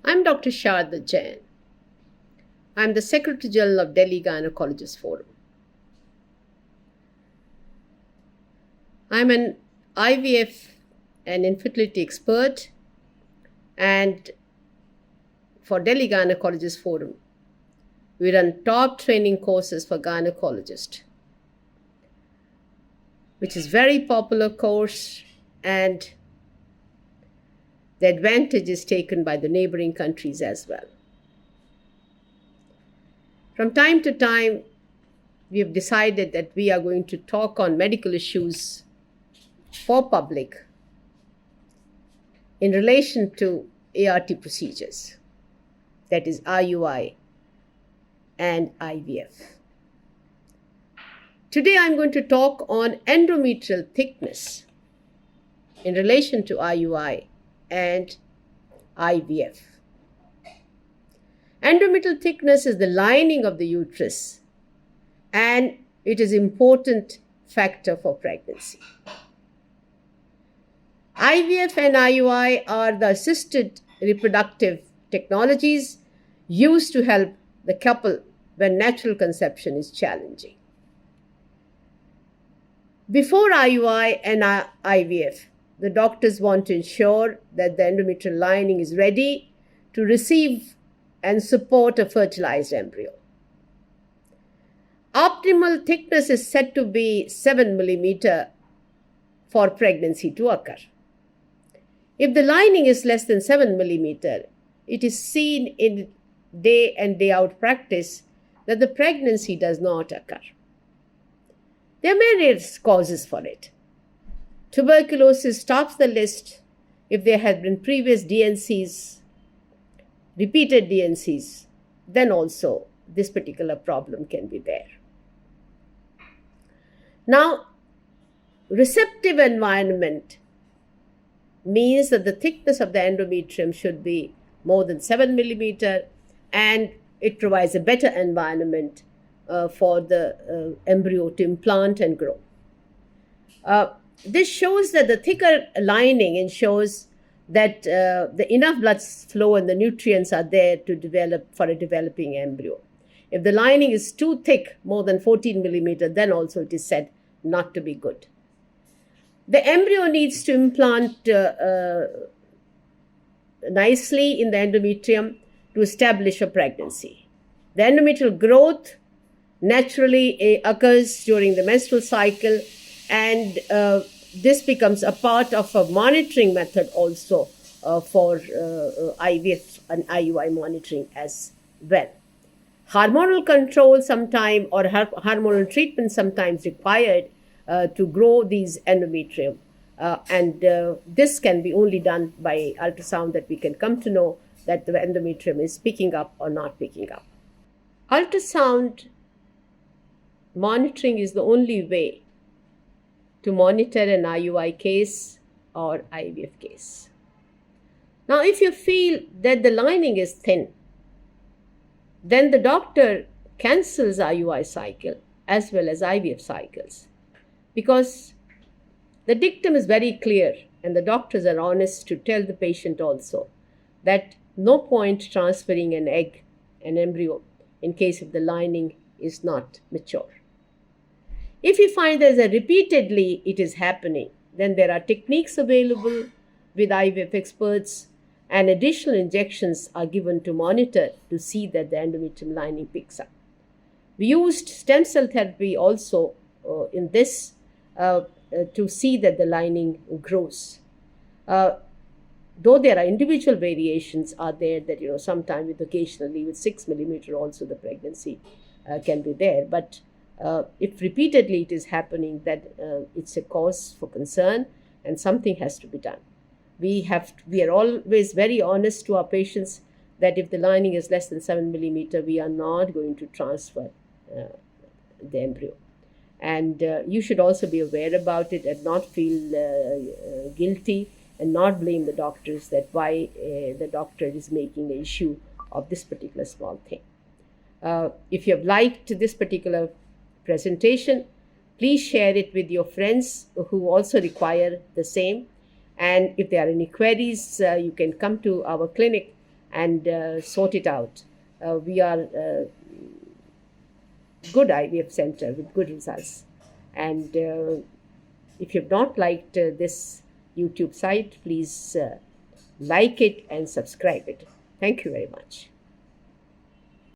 I'm Dr. Sharda Jain. I'm the Secretary General of Delhi Gynecologist Forum. I'm an IVF and infertility expert, and for Delhi Gynecologist Forum, we run top training courses for gynecologists, which is very popular course, and the advantage is taken by the neighboring countries as well. From time to time, we have decided that we are going to talk on medical issues for public in relation to ART procedures, that is IUI and IVF. Today I'm going to talk on endometrial thickness in relation to IUI and IVF. Endometrial thickness is the lining of the uterus, and it is an important factor for pregnancy. IVF and IUI are the assisted reproductive technologies used to help the couple when natural conception is challenging. Before IUI and IVF, the doctors want to ensure that the endometrial lining is ready to receive and support a fertilized embryo. Optimal thickness is said to be 7 millimeter for pregnancy to occur. If the lining is less than 7 millimeter, it is seen in day and day out practice that the pregnancy does not occur. There are various causes for it. Tuberculosis tops the list if there had been previous DNCs, repeated DNCs, then also this particular problem can be there. Now, receptive environment means that the thickness of the endometrium should be more than 7 millimeter, and it provides a better environment for the embryo to implant and grow. This shows that the thicker lining ensures that the enough blood flow and the nutrients are there to develop for a developing embryo. If the lining is too thick, more than 14 millimeter, then also it is said not to be good. The embryo needs to implant nicely in the endometrium to establish a pregnancy. The endometrial growth naturally occurs during the menstrual cycle, and this becomes a part of a monitoring method also for IVF and IUI monitoring as well. Hormonal control sometime or hormonal treatment sometimes required to grow these endometrium, and this can be only done by ultrasound, that we can come to know that the endometrium is picking up or not picking up. Ultrasound monitoring is the only way to monitor an IUI case or IVF case. Now, if you feel that the lining is thin, then the doctor cancels IUI cycle as well as IVF cycles, because the dictum is very clear, and the doctors are honest to tell the patient also that no point transferring an embryo in case if the lining is not mature. If you find that repeatedly it is happening, then there are techniques available with IVF experts, and additional injections are given to monitor to see that the endometrium lining picks up. We used stem cell therapy also in this to see that the lining grows. Though there are individual variations are there that, sometimes with occasionally with 6 millimeter also the pregnancy can be there. But if repeatedly it is happening, that it's a cause for concern and something has to be done. We are always very honest to our patients that if the lining is less than 7 millimeter, we are not going to transfer the embryo. And you should also be aware about it and not feel guilty and not blame the doctors that why the doctor is making an issue of this particular small thing. If you have liked this particular presentation, please share it with your friends who also require the same. And if there are any queries, you can come to our clinic and sort it out. We are good IVF center with good results. And if you've not liked this YouTube site, please like it and subscribe it. Thank you very much.